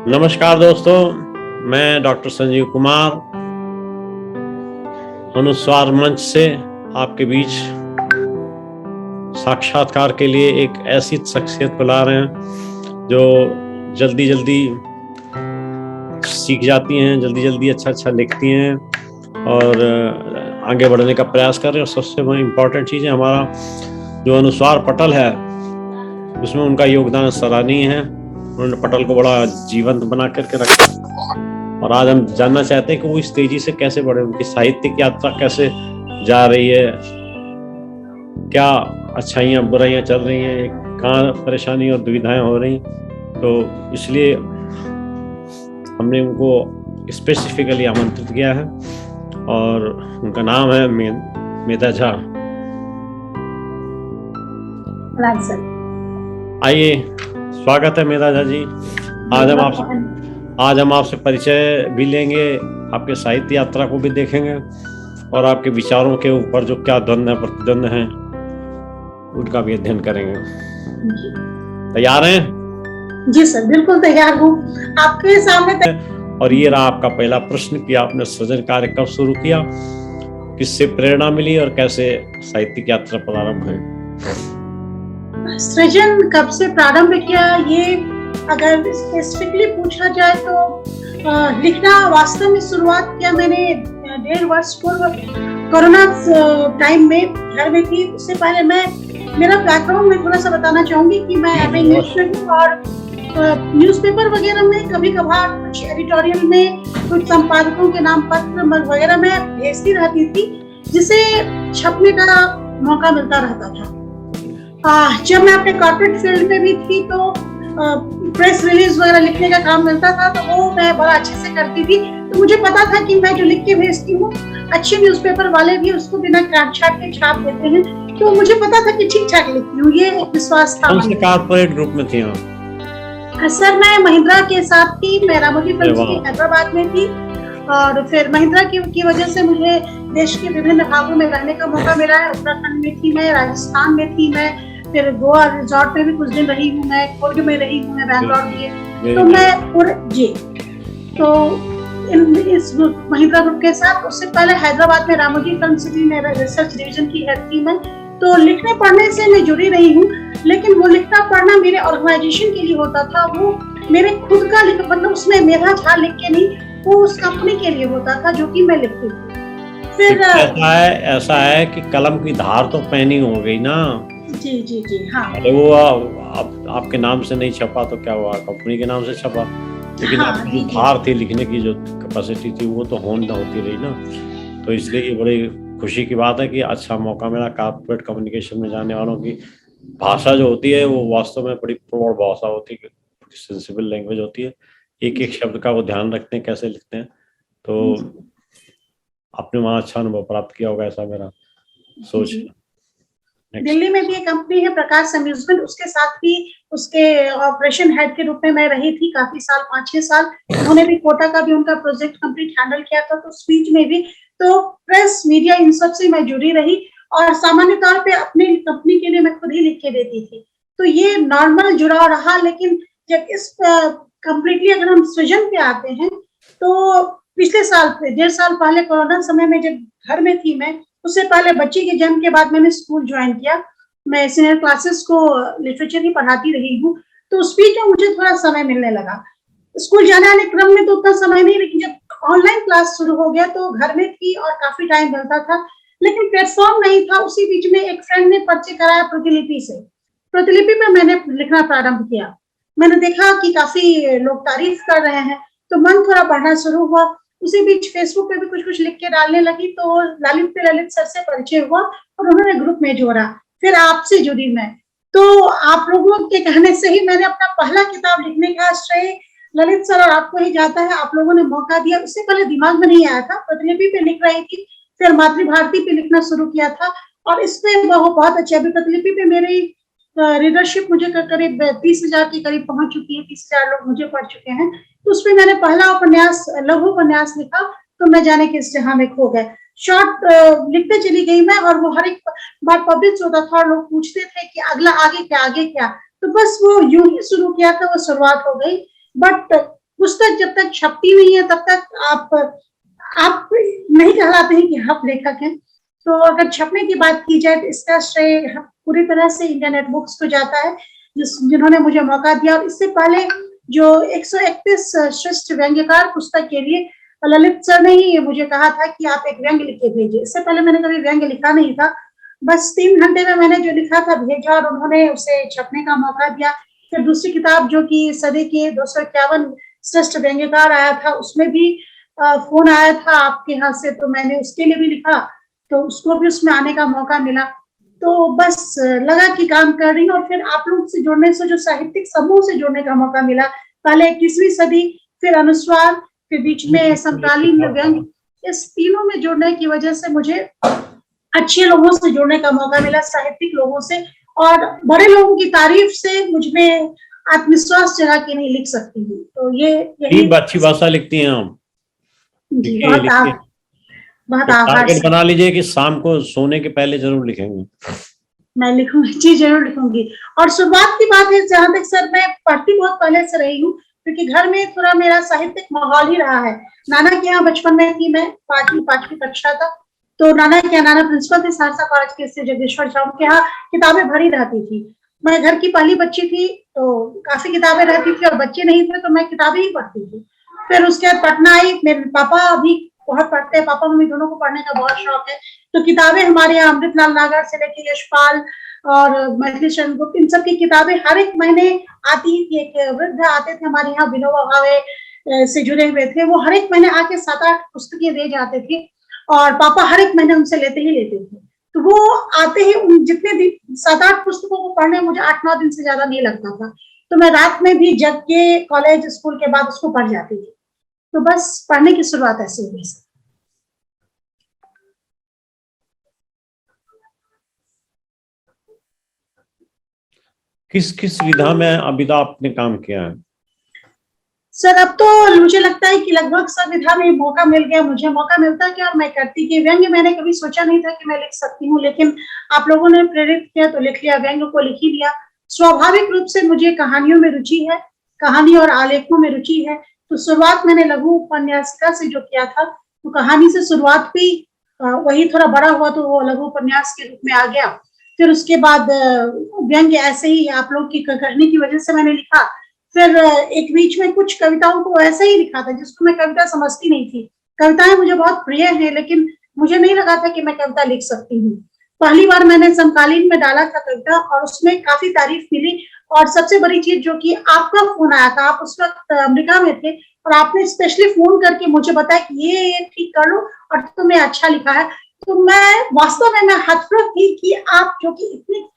नमस्कार दोस्तों, मैं डॉक्टर संजीव कुमार अनुस्वार मंच से आपके बीच साक्षात्कार के लिए एक ऐसी शख्सियत बुला रहे हैं जो जल्दी जल्दी सीख जाती हैं, जल्दी जल्दी अच्छा लिखती हैं और आगे बढ़ने का प्रयास कर रहे हैं। और सबसे बड़ी इम्पोर्टेंट चीज़ है, हमारा जो अनुस्वार पटल है उसमें उनका योगदान सराहनीय है। उन्होंने पटल को बड़ा जीवंत बना करके रखा और आज हम जानना चाहते हैं कि वो इस तेजी से कैसे बढ़े, उनकी साहित्यिक यात्रा कैसे जा रही है, क्या अच्छाइयाँ बुराइयाँ चल रही हैं, कहाँ परेशानी और दुविधाएं हो रही। तो इसलिए हमने उनको स्पेसिफिकली आमंत्रित किया है और उनका नाम है मेधा झा। आइए, स्वागत है मेधा झा जी। आज हम आपसे परिचय भी लेंगे, आपके साहित्य यात्रा को भी देखेंगे और आपके विचारों के ऊपर जो क्या द्वंद्व है, प्रतिद्वंद है, उनका भी अध्ययन करेंगे। तैयार हैं? जी सर, बिल्कुल तैयार हूँ आपके सामने। और ये रहा आपका पहला प्रश्न कि आपने सृजन कार्य कब शुरू किया, किससे प्रेरणा मिली और कैसे साहित्यिक यात्रा प्रारंभ हुई? सृजन कब से प्रारंभ किया, ये अगर स्पेसिफिकली पूछा जाए तो लिखना वास्तव में शुरुआत किया मैंने 1.5 वर्ष पूर्व कोरोना टाइम में घर में थी। उससे पहले मेरा बैकग्राउंड में थोड़ा सा बताना चाहूंगी कि मैं इंग्लिश में हूँ और न्यूज़पेपर वगैरह में कभी कभार कुछ एडिटोरियल में कुछ संपादकों के नाम पत्र वगैरह में भेजती रहती थी, जिसे छपने का मौका मिलता रहता था। जब मैं अपने कॉर्पोरेट फील्ड में भी थी तो प्रेस रिलीज वगैरह लिखने का काम मिलता था, तो वो मैं बड़ा अच्छे से करती थी। तो मुझे पता था कि मैं जो लिख के भेजती हूँ अच्छे न्यूज़पेपर वाले भी उसको बिना काट छाट के छाप देते हैं, तो मुझे पता था कि ठीक ठाक लिखती हूँ, ये विश्वास था। कौन से कॉर्पोरेट ग्रुप में थी आप? सर, मैं महिंद्रा के साथ थी, मैं रामोजी फिल्म्स की हैदराबाद में थी और फिर महिंद्रा की वजह से मुझे देश के विभिन्न भागों में रहने का मौका मिला है। उत्तराखंड में थी मैं, राजस्थान में थी मैं, फिर गोवा रिजॉर्ट में भी कुछ दिन रही हूँ मैं, कुर्ग में रही हूँ मैं, बैंगलोर भी। तो मैं पूरे जी तो इस महिंद्रा ग्रुप के साथ, उससे पहले हैदराबाद में रामोजी फिल्म सिटी में रिसर्च डिवीजन की हेड थी मैं। तो लिखने पढ़ने से मैं जुड़ी रही हूँ, लेकिन वो लिखना पढ़ना मेरे ऑर्गेनाइजेशन के लिए होता था, वो मेरे खुद का मतलब उसमें मेधा झा लिख के नहीं, वो उस कंपनी के लिए होता था जो कि मैं लिखती थी। फिर ऐसा है कि कलम की धार तो पैनी हो गई ना। जी हाँ। अरे वो आपके नाम से नहीं छपा तो क्या हुआ, कंपनी के नाम से छपा, लेकिन हाँ, आपकी जो धार थी, लिखने की जो कैपेसिटी थी, वो तो होती रही ना। तो इसलिए ये बड़ी खुशी की बात है कि अच्छा मौका मिला। कॉर्पोरेट कम्युनिकेशन में जाने वालों की भाषा जो होती है वो वास्तव में बड़ी प्रौढ़ भाषा होती है, सेंसिबल लैंग्वेज होती है। एक शब्द का वो ध्यान रखते हैं, कैसे लिखते हैं। तो आपने वहाँ अच्छा अनुभव प्राप्त किया होगा, ऐसा मेरा सोच है। दिल्ली में भी एक कंपनी है प्रकाश अम्यूजमेंट, उसके साथ भी उसके ऑपरेशन हेड के रूप में मैं रही थी काफी साल, 5-6 साल। उन्होंने भी कोटा का भी उनका प्रोजेक्ट कंप्लीट हैंडल किया था, तो स्पीच में भी, तो प्रेस मीडिया इन सब से मैं जुड़ी रही और सामान्य तौर पे अपनी कंपनी के लिए मैं खुद ही लिख के देती थी। तो ये नॉर्मल जुड़ाव रहा। लेकिन जब इस कम्प्लीटली अगर हम सृजन पे आते हैं तो पिछले साल 1.5 साल पहले कोरोना समय में जब घर में थी मैं, उससे पहले बच्ची के जन्म के बाद मैंने स्कूल ज्वाइन किया। मैं सीनियर क्लासेस को लिटरेचर ही पढ़ाती रही हूँ, तो उस बीच में मुझे थोड़ा समय मिलने लगा। स्कूल जाने आने क्रम में तो उतना समय नहीं, लेकिन जब ऑनलाइन क्लास शुरू हो गया तो घर में थी और काफी टाइम मिलता था, लेकिन प्लेटफॉर्म नहीं था। उसी बीच में एक फ्रेंड ने परिचय कराया प्रतिलिपि से। प्रतिलिपि में मैंने लिखना प्रारंभ किया। मैंने देखा कि काफी लोग तारीफ कर रहे हैं, तो मन थोड़ा बढ़ना शुरू हुआ। उसी बीच फेसबुक पे भी कुछ लिख के डालने लगी, तो ललित सर से परिचय हुआ और उन्होंने ग्रुप में जोड़ा। फिर आपसे जुड़ी मैं, तो आप लोगों के कहने से ही मैंने अपना पहला किताब लिखने का श्रेय ललित सर और आपको ही जाता है। आप लोगों ने मौका दिया, उससे पहले दिमाग में नहीं आया था। प्रतिलिपि पे लिख रही थी, फिर मातृभारती पे लिखना शुरू किया था और इसमें बहुत अच्छी, अभी प्रतिलिपि पे मेरी रीडरशिप मुझे करीब 30,000 के करीब पहुंच चुकी है। 30,000 लोग मुझे पढ़ चुके हैं। तो उसमें मैंने पहला उपन्यास, लघु उपन्यास लिखा, तो मैं जाने किस जहां में खो गए। शॉर्ट लिखते चली गई मैं, और वो हर एक बार पब्लिश होता था और लोग पूछते थे कि अगला आगे क्या, आगे क्या। तो बस वो यूं ही शुरू किया था, वो शुरुआत हो गई। बट पुस्तक जब तक छपती नहीं है तब तक आप नहीं कहलाते हैं कि आप लेखक हैं। तो अगर छपने की बात की जाए तो इसका श्रेय पूरी तरह से इंडिया नेट बुक्स को जाता है, जिन्होंने मुझे मौका दिया। और इससे पहले जो 131 श्रेष्ठ व्यंग्यकार पुस्तक के लिए ललित सर ने ही मुझे कहा था कि आप एक व्यंग्य लिख के भेजिए। इससे पहले मैंने कभी व्यंग्य लिखा नहीं था, बस 3 घंटे में मैंने जो लिखा था भेजा और उन्होंने उसे छपने का मौका दिया। फिर दूसरी किताब जो कि सदी के 251 श्रेष्ठ व्यंग्यकार आया था, उसमें भी फोन आया था आपके यहाँ से, तो मैंने उसके लिए भी लिखा, तो उसको भी उसमें आने का मौका मिला। तो बस लगा कि काम कर रही हूँ। और फिर आप लोग से जुड़ने से, जो साहित्यिक समूह से जुड़ने का मौका मिला, पहले 21वीं सदी, फिर अनुस्वार, फिर बीच में समकालीन व्यंग्य, इस तीनों में जुड़ने की वजह से मुझे अच्छे लोगों से जुड़ने का मौका मिला, साहित्यिक लोगों से, और बड़े लोगों की तारीफ से मुझ में आत्मविश्वास जगा के नहीं लिख सकती हूँ। तो ये अच्छी भाषा लिखती हैं आप। जी, बहुत आभार। टारगेट बना लीजिए कि शाम को सोने के पहले जरूर लिखेंगे। मैं लिखूंगी जी, जरूर लिखूंगी। और शुरुआत की बात है, जहां तक सर मैं पढ़ती बहुत पहले से रही हूँ, क्योंकि घर में थोड़ा मेरा साहित्यिक माहौल ही रहा है। नाना के यहाँ बचपन में थी मैं, पांचवी कक्षा तक, तो नाना के यहाँ, नाना प्रिंसिपल थे सहरसा कॉलेज के, से जगदीश्वर झा, उनके यहाँ किताबें भरी रहती थी। मैं घर की पहली बच्ची थी, तो काफी किताबें रहती थी, और बच्चे नहीं थे तो मैं किताबें ही पढ़ती थी। फिर उसके बाद पटना आई, मेरे पापा भी बहुत पढ़ते हैं, पापा मम्मी दोनों को पढ़ने का बहुत शौक है, तो किताबें हमारे यहाँ अमृतलाल नागर से लेकर यशपाल और मैथिली चंद्रगुप्त, इन सब की किताबें हर एक महीने आती थी। एक वृद्ध आते थे हमारे यहाँ, विनोबा भावे से जुड़े हुए थे, वो हर एक महीने आके 7-8 पुस्तकें दे जाते थे, और पापा हर एक महीने उनसे लेते ही लेते थे। तो वो आते ही जितने दिन 7-8 पुस्तकों को पढ़ने मुझे 8-9 दिन से ज्यादा नहीं लगता था, तो मैं रात में भी जग के कॉलेज स्कूल के बाद उसको पढ़ जाती थी। तो बस पढ़ने की शुरुआत ऐसे हुई। किस किस विधा में अभिधा आपने काम किया है? सर अब तो मुझे लगता है कि लगभग सब विधा में मौका मिल गया, मुझे मौका मिलता है और मैं करती कि व्यंग्य मैंने कभी सोचा नहीं था कि मैं लिख सकती हूँ, लेकिन आप लोगों ने प्रेरित किया तो लिख लिया, व्यंग्य को लिख ही दिया। स्वाभाविक रूप से मुझे कहानियों में रुचि है, कहानी और आलेखों में रुचि है, तो शुरुआत मैंने लघु उपन्यासिका से जो किया था, तो कहानी से शुरुआत हुई, वही थोड़ा बड़ा हुआ तो वो लघु उपन्यास के रूप में आ गया। फिर उसके बाद व्यंग्य ऐसे ही आप लोग की करने की वजह से मैंने लिखा। फिर एक बीच में कुछ कविताओं को ऐसे ही लिखा था जिसको मैं कविता समझती नहीं थी। कविताएं मुझे बहुत प्रिय हैं, लेकिन मुझे नहीं लगा था कि मैं कविता लिख सकती हूँ। पहली बार मैंने समकालीन में डाला था कविता, और उसमें काफी तारीफ मिली। और सबसे बड़ी चीज जो कि आपका फोन आया था, आप उस वक्त अमेरिका में थे, और आपने स्पेशली फोन करके मुझे बताया कि ये ठीक कर लो और तुमने अच्छा लिखा है। तो मैं वास्तव में मैं हतप्रभ थी कि आप जो कि इतनी,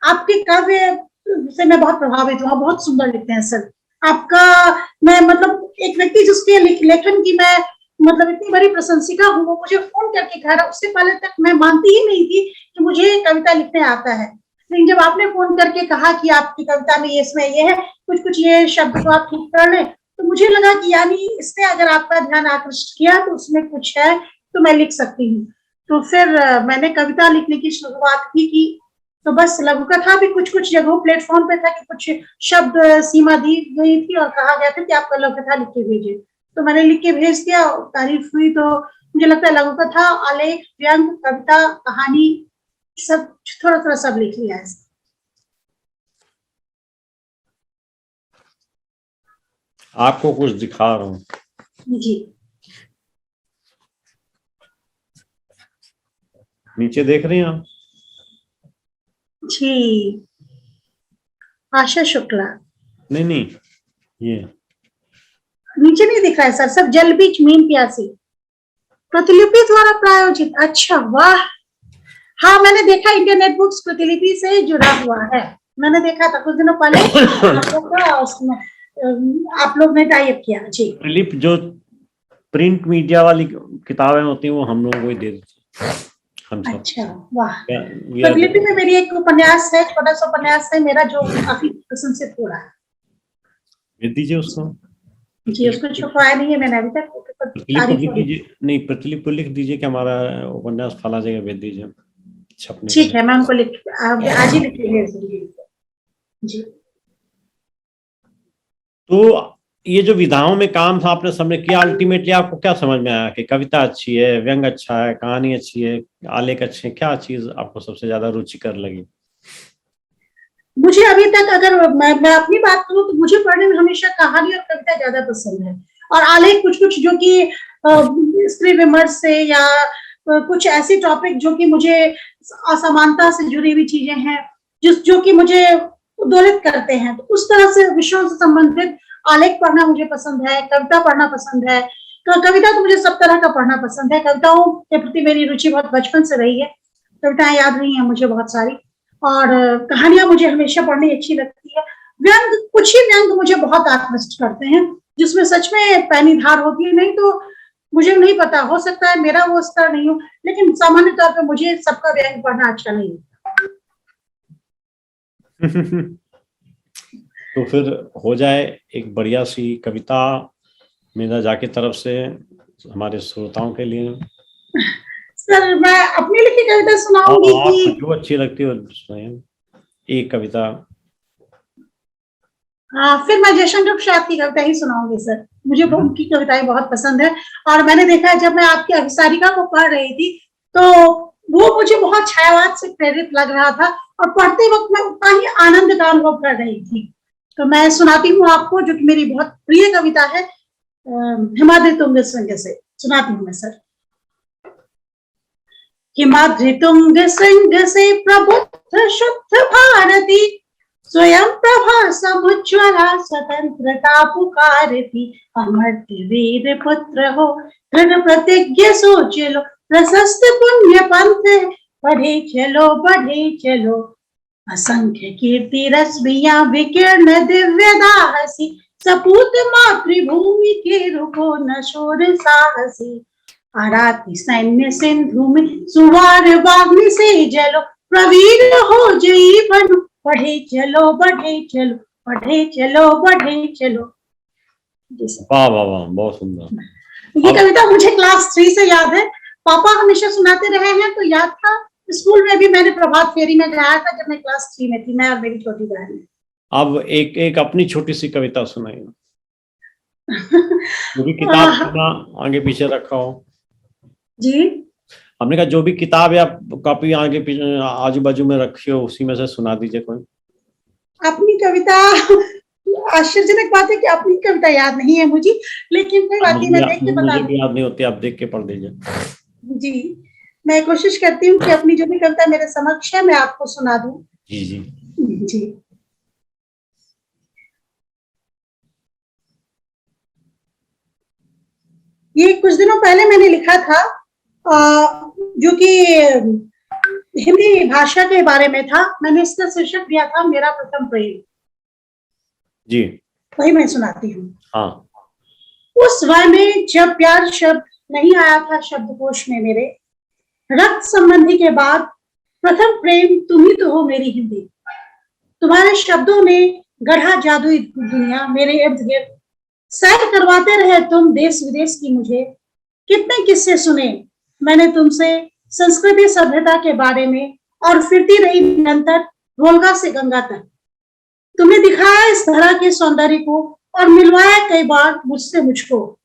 आपके काव्य से मैं बहुत प्रभावित हूँ, बहुत सुंदर लिखते हैं सर आपका। मैं मतलब एक व्यक्ति जिसके लेखन की मैं मतलब इतनी बड़ी प्रशंसिका हूँ, वो मुझे फोन करके कह रहा, उससे पहले तक मैं मानती ही नहीं थी कि मुझे कविता लिखने आता है। लेकिन जब आपने फोन करके कहा कि आपकी कविता में ये इसमें ये है, कुछ कुछ ये शब्द को आप ठीक कर लें, तो मुझे लगा कि यानी इसने अगर आपका ध्यान आकृष्ट किया तो उसमें कुछ है, तो मैं लिख सकती हूँ। तो फिर मैंने कविता लिखने की शुरुआत की। तो बस लघु कथा भी कुछ कुछ जगहों प्लेटफॉर्म पे था कि कुछ शब्द सीमा दी गई थी और कहा गया था कि आप लघु कथा लिख के भेजिए, तो मैंने लिख के भेज दिया, तारीफ हुई। तो मुझे लगता है लघु कथा, आलेख, व्यंग, कविता, कहानी सब थोड़ा थोड़ा सब लिख लिया है। आपको कुछ दिखा रहा हूँ जी, नीचे देख रही हैं आप? जी, आशा शुक्ला। नहीं, ये नीचे नहीं दिख रहा है सर, सब जल बीच मीन प्यासी, प्रतिलिपि द्वारा प्रायोजित। अच्छा, वाह, हाँ मैंने देखा, इंडिया नेट बुक्स प्रतिलिपि से जुड़ा हुआ है, मैंने देखा था कुछ दिनों पहले आप लोग ने टाइप किया। जी, प्रतिलिपि जो प्रिंट मीडिया वाली किताबें होती हैं वो हम लोगों को ही दे देती हैं। अच्छा, वाह। प्रतिलिपि में मेरी एक उपन्यास है, छोटा सा उपन्यास है मेरा, जो काफी प्रशंसित हो रहा है। भेज दीजिए उसको। जी, उसको छुपाया नहीं है मैंने अभी तक। प्रतिलिपि लिख दीजिए, नहीं प्रतिलिपि लिख दीजिए कि हमारा उपन्यास फला जगह भेज दीजिए छपने। ठीक है, मैं उनको लिख आज ही लिख भेज दूंगी। जी, तो ये जो विधाओं में काम था आपने सबने किया, अल्टीमेटली आपको क्या समझ में आया कि कविता अच्छी है, व्यंग अच्छा है, कहानी अच्छी है, आलेख अच्छे हैं, क्या चीज आपको सबसे ज्यादा रुचिकर लगी? मुझे अभी तक, अगर मैं अपनी बात करूं तो मुझे पढ़ने में हमेशा कहानी और कविता ज्यादा पसंद है, और आलेख कुछ कुछ जो कि स्त्री विमर्श से या कुछ ऐसे टॉपिक जो कि मुझे असमानता से जुड़ी हुई चीजें हैं, जो कि मुझे उद्दोलित करते हैं, तो उस तरह से विषयों से संबंधित आलेख पढ़ना मुझे पसंद है, कविता पढ़ना पसंद है। कविता तो मुझे सब तरह का पढ़ना पसंद है, कविताओं के प्रति मेरी रुचि बहुत बचपन से रही है, कविताएं याद नहीं है मुझे बहुत सारी, और कहानियां मुझे हमेशा पढ़नी अच्छी लगती है। व्यंग, कुछ ही व्यंग मुझे बहुत आकृष्ट करते हैं, जिसमें सच में पैनी धार होती है, नहीं तो मुझे नहीं पता, हो सकता है मेरा वो स्तर नहीं हो, लेकिन सामान्य तौर पर मुझे सबका व्यंग पढ़ना अच्छा नहीं लगता। तो फिर हो जाए एक बढ़िया सी कविता मीना झा की तरफ से हमारे श्रोताओं के लिए। सर, मैं अपनी लिखी कविता सुनाऊंगी आपको कि जो अच्छी लगती हो स्वयं एक कविता। फिर मैं जयशंकर प्रसाद की कविता ही सुनाऊंगी सर, मुझे उनकी कविताएं बहुत पसंद है, और मैंने देखा है जब मैं आपकी अभिसारिका को पढ़ रही थी तो वो मुझे बहुत छायावाद से प्रेरित लग रहा था, और पढ़ते वक्त मैं उतना ही आनंद का अनुभव कर रही थी। तो मैं सुनाती हूँ आपको, जो कि मेरी बहुत प्रिय कविता है, हिमाद्री तुंग श्रृंग से सुनाती हूँ मैं सर। हिमाद्री तुंग श्रृंग से प्रबुद्ध शुद्ध भारती, स्वयं प्रभा समुज्ज्वला स्वतंत्रता पुकारती, अमर्त्य वीर पुत्र हो दृढ़ प्रतिज्ञ सोच लो, प्रशस्त पुण्य पंथ बढ़े चलो, असंख्य कीर्ति रश्मियां विकीर्ण दिव्य दाहसी, सपूत मातृभूमि के रुको न शोर साहसी, आराती सैन्य सिंधु में सुवार वाग्नि से जलो, प्रवीण हो जीवन बढ़े चलो बढ़े चलो। वाह वाह वाह, बहुत सुंदर। ये कविता मुझे क्लास 3 से याद है, पापा हमेशा सुनाते रहे हैं तो याद था। स्कूल में भी मैंने प्रभात फेरी में गाया था जब मैं क्लास 3 में थी, मैं और मेरी छोटी बहन। अब एक एक अपनी छोटी सी कविता सुनाइए, जो भी किताब अपना आगे पीछे रखा हो। जी, हमने कहा जो भी किताब या कॉपी आगे पीछे आजू बाजू में रखी हो उसी में से सुना दीजिए कोई। अपनी कविता, आश्चर्यजनक बात है कि अपनी कविता याद नहीं है मुझे, लेकिन कोई बात नहीं, मैं देख के बता मुझे भी दूंगी। याद नहीं होती, आप देख के पढ़ दीजिए। जी, मैं कोशिश करती हूँ कि अपनी जो भी कविता मेरे समक्ष है मैं आपको सुना दूं। जी जी जी, ये कुछ दिनों पहले मैंने लिखा था, जो कि हिंदी भाषा के बारे में था। मैंने इसका शीर्षक दिया था मेरा प्रथम प्रेम। जी, वही मैं सुनाती हूँ। हाँ। उस समय में जब प्यार शब्द नहीं आया था शब्दकोश में मेरे, रक्त संबंधी के बाद प्रथम प्रेम तुम ही तो हो मेरी हिंदी। तुम्हारे शब्दों ने गढ़ा जादुई दुनिया मेरे इर्द गिर्द, सैर करवाते रहे तुम देश विदेश की मुझे। कितने किस्से सुने मैंने तुमसे संस्कृति सभ्यता के बारे में, और फिरती रही निरंतर वोल्गा से गंगा तक। तुमने दिखाया इस धरा के सौंदर्य को, और मिलवाया कई बार मुझसे मुझको।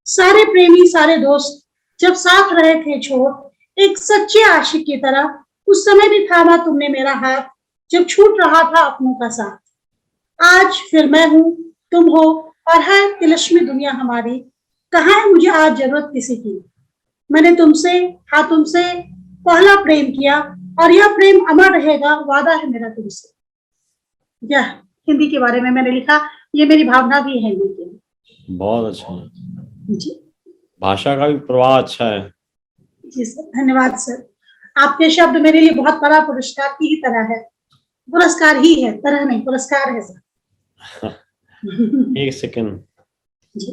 सारे प्रेमी सारे दोस्त जब साथ रहे थे छोड़, एक सच्चे आशिक की तरह उस समय भी थामा तुमने मेरा हाथ, जब छूट रहा था अपनों का साथ। आज फिर मैं हूँ, तुम हो, और है तिलस्मी दुनिया हमारी। कहाँ है मुझे आज जरूरत किसी की। मैंने तुमसे, हाँ तुमसे पहला प्रेम किया, और यह प्रेम अमर रहेगा, वादा है मेरा तुमसे। यह हिंदी के बारे में मैंने लिखा, ये मेरी भावना भी है हिंदी की। बहुत अच्छा है, जी, भाषा का भी प्रवाह अच्छा है। जी सर, धन्यवाद सर। आपके शब्द मेरे लिए बहुत बड़ा पुरस्कार की ही तरह है, पुरस्कार ही है, तरह नहीं, पुरस्कार है सर। एक सेकंड, जी,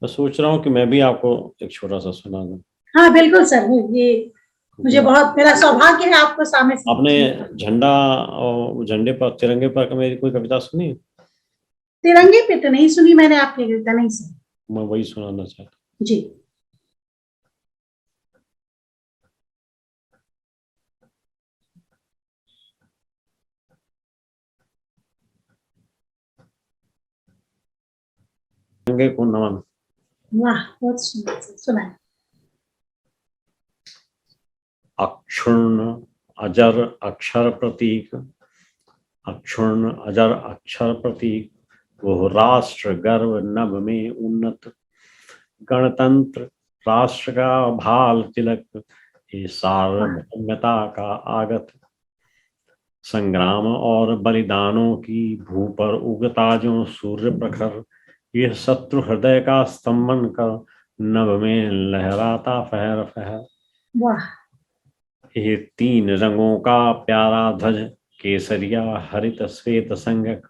मैं सोच रहा हूँ कि मैं भी आपको एक छोटा सा सुना दूं। हाँ बिल्कुल सर, ये मुझे बहुत, मेरा सौभाग्य है आपको सामने से। आपने झंडा और झंडे पर तिरंगे पर मेरी कोई कविता सुनी? तिरंगे पे तो नहीं सुनी मैंने आपकी कविता, नहीं सर। मैं वही सुनाना चाहता। जी, गंगे को नमन। वाह, बहुत सुंदर, सुनाए। अक्षुण्ण अजर अक्षर प्रतीक, अक्षुण्ण अजर अक्षर प्रतीक, वो राष्ट्र गर्व नभ में उन्नत, गणतंत्र राष्ट्र का भाल तिलक, ये सार्वभौमता का आगत, संग्राम और बलिदानों की भू पर उगता जो सूर्य प्रखर, ये शत्रु हृदय का स्तंभन कर, नभ में लहराता फहर फहर। वाह, ये तीन रंगों का प्यारा ध्वज, केसरिया हरित श्वेत संगक,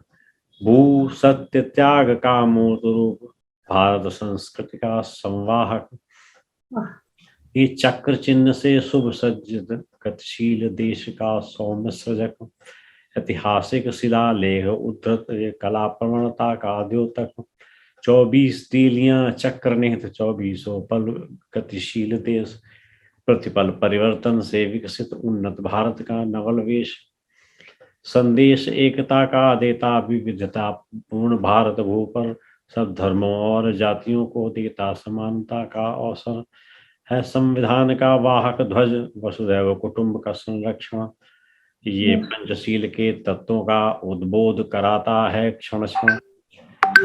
भू सत्य त्याग का मूर्त रूप, भारत संस्कृति का संवाहक, ये चक्र चिन्ह से शुभ सज्जित, गतिशील देश का सौम्य सृजक, ऐतिहासिक शिलालेख उद्धृत, ये कला प्रवणता का द्योतक, 24 तीलियां चक्र निहित 24 पल, गतिशील देश, प्रतिपल परिवर्तन से विकसित उन्नत भारत का नवल वेश, संदेश एकता का देता विविधता पूर्ण भारत भू पर, सब धर्मों और जातियों को देता समानता का अवसर, है संविधान का वाहक ध्वज, वसुधैव कुटुंब का संरक्षण, ये पंचशील के तत्वों का उद्बोध कराता है क्षण क्षण,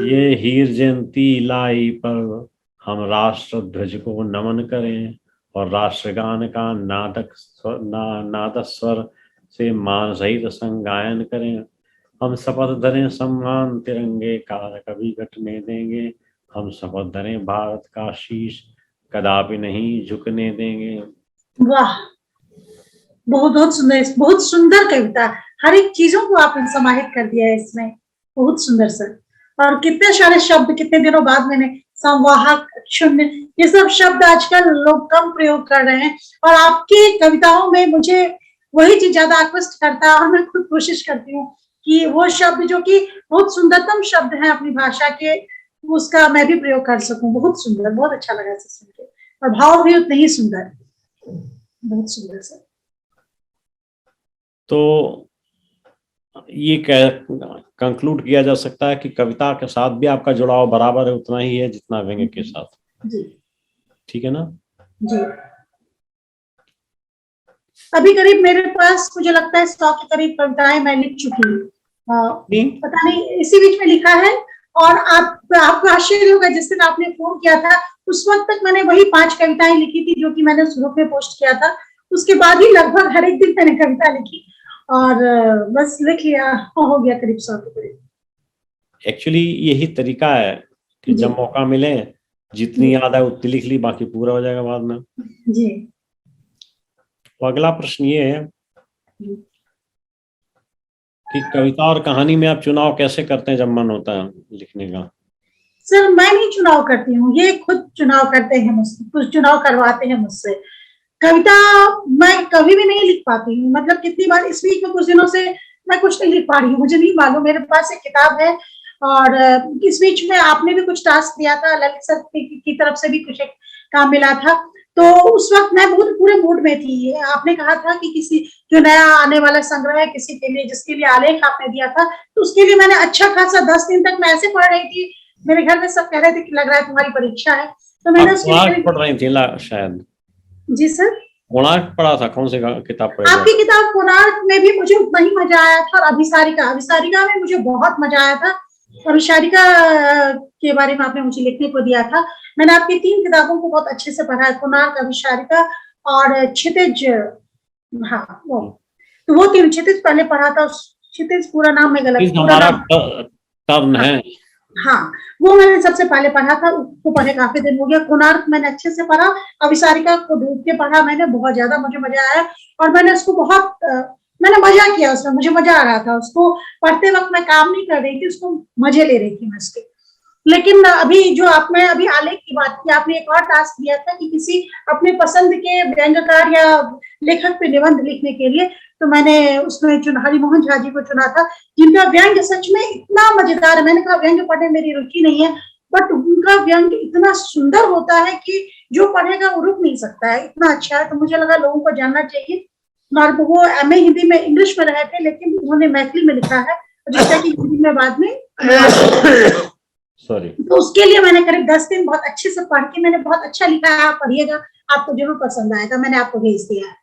ये हीर जयंती लाई पर्व, हम राष्ट्र ध्वज को नमन करें और राष्ट्रगान का नादस्वर से मान सहित संगायन करें, हम शपथ धरें सम्मान तिरंगे का कभी घटने देंगे, हम शपथ धरें भारत का शीश कदापि नहीं झुकने देंगे। वाह, बहुत बहुत सुंदर, बहुत सुंदर कविता, हर एक चीजों को आपने समाहित कर दिया है इसमें, बहुत सुंदर सर। और कितने सारे शब्द, कितने दिनों बाद मैंने संवाहक, शून्य, ये सब शब्द आजकल लोग कम प्रयोग कर रहे हैं, और आपकी कविताओं में मुझे वही चीज ज्यादा आकृष्ट करता है, और मैं खुद कोशिश करती हूँ कि वो शब्द जो कि बहुत सुंदरतम शब्द हैं अपनी भाषा के, उसका मैं भी प्रयोग कर सकूं। बहुत सुंदर, बहुत अच्छा लगा इसे सुन के, और भाव भी उतने ही सुंदर, बहुत सुंदर सर। तो ये कंक्लूड किया जा सकता है कि कविता के साथ भी आपका जुड़ाव बराबर है, उतना ही है जितना व्यंग्य के साथ। जी, ठीक है ना जी। अभी करीब मेरे पास मुझे लगता है 100 के करीब कविताएं मैं लिख चुकी हूँ, पता नहीं इसी बीच में लिखा है। और आपको आश्चर्य होगा, जिस दिन आपने फोन किया था उस वक्त तक मैंने वही 5 कविताएं लिखी थी जो कि मैंने उस ग्रुप में पोस्ट किया था। उसके बाद ही लगभग हर एक दिन मैंने कविता लिखी, और बस लिख लिया, हो गया करीब 100 के करीब। एक्चुअली यही तरीका है कि जब मौका मिले जितनी याद है उतनी लिख ली, बाकी पूरा हो जाएगा बाद में। जी। तो अगला प्रश्न ये है कि कविता और कहानी में आप चुनाव कैसे करते हैं जब मन होता है लिखने का? सर मैं नहीं चुनाव करती हूँ, ये खुद चुनाव करते हैं मुझसे, कुछ चुनाव करवाते हैं मुझसे। कविता मैं कभी भी नहीं लिख पाती हूँ, मतलब कितनी बार इस वीक में कुछ दिनों से मैं कुछ नहीं लिख पा रही हूँ, मुझे नहीं मालूम। मेरे पास एक किताब है, और इस बीच में आपने भी कुछ टास्क दिया था, ललित सर की तरफ से भी कुछ एक काम मिला था, तो उस वक्त मैं बहुत पूरे मूड में थी। आपने कहा था कि किसी जो नया आने वाला संग्रह है किसी के लिए, जिसके लिए आलेख आपने दिया था, तो उसके लिए मैंने अच्छा खासा 10 दिन तक मैं ऐसे पढ़ रही थी, मेरे घर में सब कह रहे थे कि लग रहा है तुम्हारी परीक्षा है, तो मैंने उसके लिए पढ़ रही थी शायद। जी सर, कोणार्क पढ़ा था। कौन सी किताब पढ़ी? आपकी किताब कोणार्क में भी मुझे उतना ही मजा आया था, और अभिसारिका में मुझे बहुत मजा आया था। अभिसारिका के बारे में आपने मुझे लिखने को दिया था, मैंने आपकी 3 किताबों को बहुत अच्छे से पढ़ा है, कोणार्क, अभिसारिका और क्षितिज। हाँ तो वो 3, क्षितिज पहले पढ़ा था, क्षितिज पूरा नाम में गलत, हमारा टर्न है। हाँ वो मैंने सबसे पहले पढ़ा था, उसको पढ़े काफी दिन हो गया। कोणार्क मैंने अच्छे से पढ़ा, अभिसारिका को ढूंढ के पढ़ा मैंने, बहुत ज्यादा मुझे मजा आया, और मैंने उसको बहुत मैंने मजा किया उसमें, मुझे मजा आ रहा था। उसको पढ़ते वक्त मैं काम नहीं कर रही थी, उसको मजे ले रही थी मैं उसके। लेकिन अभी जो आपने अभी आलेख की बात की, आपने एक और टास्क दिया था कि किसी अपने पसंद के व्यंग्यकार या लेखक पे निबंध लिखने के लिए, तो मैंने उसमें हरिमोहन झा जी को चुना था, जिनका व्यंग्य सच में इतना मजेदार है। मैंने कहा व्यंग्य पढ़ने मेरी रुचि नहीं है, बट उनका व्यंग्य इतना सुंदर होता है कि जो पढ़ेगा वो रुक नहीं सकता है, इतना अच्छा है। तो मुझे लगा लोगों को जानना चाहिए। और वो MA हिंदी में, इंग्लिश में रहे थे, लेकिन उन्होंने मैथिली में लिखा है, जिसका कि हिंदी में बाद में सॉरी। तो उसके लिए मैंने करीब 10 दिन बहुत अच्छे से पढ़ के मैंने बहुत अच्छा लिखा है, आप पढ़िएगा, आपको जरूर पसंद आएगा, मैंने आपको भेज दिया है।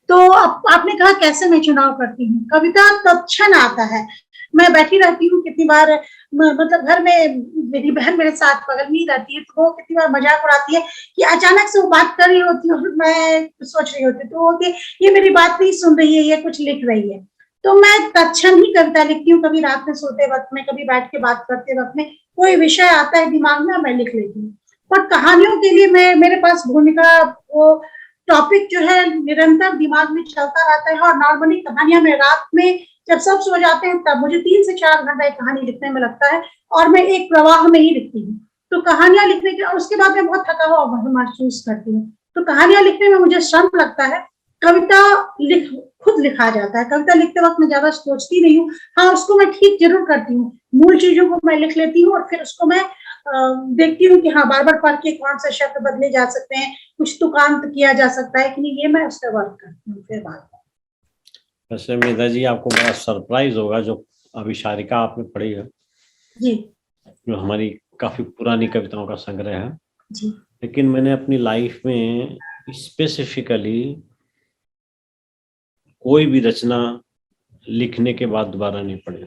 तो आपने कहा कैसे मैं चुनाव करती हूँ, कविता तत्क्षण आता है। मैं बैठी रहती हूँ कितनी बार, मतलब घर में मेरी बहन मेरे साथ बगल में ही रहती है, तो वो कितनी बार मजाक उड़ाती है कि अचानक से वो बात कर रही होती है और मैं सोच रही होती, तो वो ये मेरी बात नहीं सुन रही है, ये कुछ लिख रही है। तो मैं तत्क्षण ही कविता लिखती हूँ, कभी रात में सोते वक्त में, कभी बैठ के बात करते वक्त में, कोई विषय आता है दिमाग में मैं लिख लेती हूँ। पर कहानियों के लिए मेरे पास भूमिका, वो टॉपिक जो है निरंतर दिमाग में चलता रहता है। और नॉर्मली कहानियां मैं रात में जब सब सो जाते हैं तब मुझे 3 से 4 घंटा एक कहानी लिखने में लगता है, और मैं एक प्रवाह में ही लिखती हूँ। तो कहानियां लिखने के, और उसके बाद मैं बहुत थका हुआ महसूस करती हूँ, तो कहानियां लिखने में मुझे श्रम लगता है। कविता खुद लिखा जाता है। कविता लिखते वक्त मैं ज्यादा सोचती नहीं हूँ, हाँ उसको मैं ठीक जरूर करती हूँ, मूल चीजों को मैं लिख लेती हूँ और फिर उसको मैं देखती हूँ कि हाँ बार बार पढ़ के कौन से शब्द बदले जा सकते हैं, कुछ तुकांत किया जा सकता है कि नहीं, ये मैं उस पर वर्क करती हूँ फिर बाद में। वैसे मेधा जी आपको बड़ा सरप्राइज होगा, जो अभिसारिका आपने पढ़ी है, जी जो हमारी काफी पुरानी कविताओं का संग्रह है, जी। लेकिन मैंने अपनी लाइफ में स्पेसिफिकली कोई भी रचना लिखने के बाद दोबारा नहीं पढ़ी।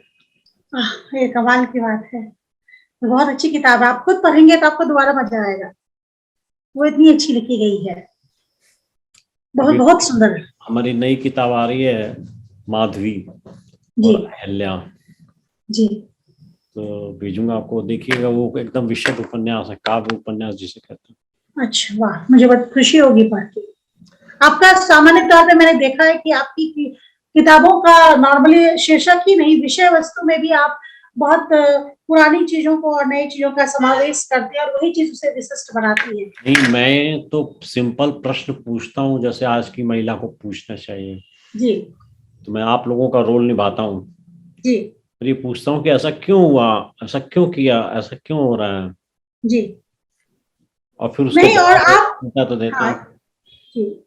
ये कमाल की बात है, बहुत अच्छी किताब है, आप खुद पढ़ेंगे तो आपको दोबारा मजा आएगा, वो इतनी अच्छी लिखी गई है, बहुत अभी बहुत सुंदर। हमारी नई किताब आ रही है माधवी जी और अहल्या, जी। तो भेजूंगा आपको, देखिएगा, वो एकदम विशद उपन्यास है, काव्य उपन्यास जिसे कहते हैं। अच्छा वाह, मुझे बहुत खुशी होगी पढ़ के। आपका सामान्य तौर पे मैंने देखा है कि आपकी किताबों का नॉर्मली शीर्षक ही नहीं, विषय वस्तु में भी आप बहुत पुरानी चीजों को और नई चीजों का समावेश करते हैं और वही चीज उसे विशिष्ट बनाती है। नहीं, मैं तो सिंपल प्रश्न पूछता हूँ जैसे आज की महिला को पूछना चाहिए। जी तो मैं आप लोगों का रोल निभाता हूँ, जी ये पूछता हूँ कि ऐसा क्यों हुआ, ऐसा क्यों किया, ऐसा क्यों हो रहा है, जी। और फिर उसका नहीं और आप, जवाब तो देता हाँ हूँ। जी,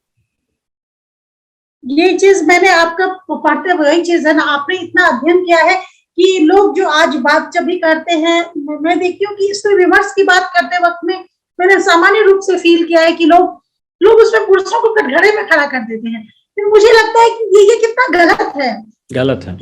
ये चीज मैंने आपका पढ़ते वही चीज है ना, आपने इतना अध्ययन किया है कि लोग जो आज बात जब भी करते हैं, मैं देखती हूँ कि इसमें विमर्श की बात करते वक्त में मैंने सामान्य रूप से फील किया है कि लोग उसमें पुरुषों को कटघरे में खड़ा कर देते हैं। फिर मुझे लगता है कि ये कितना गलत है, गलत है,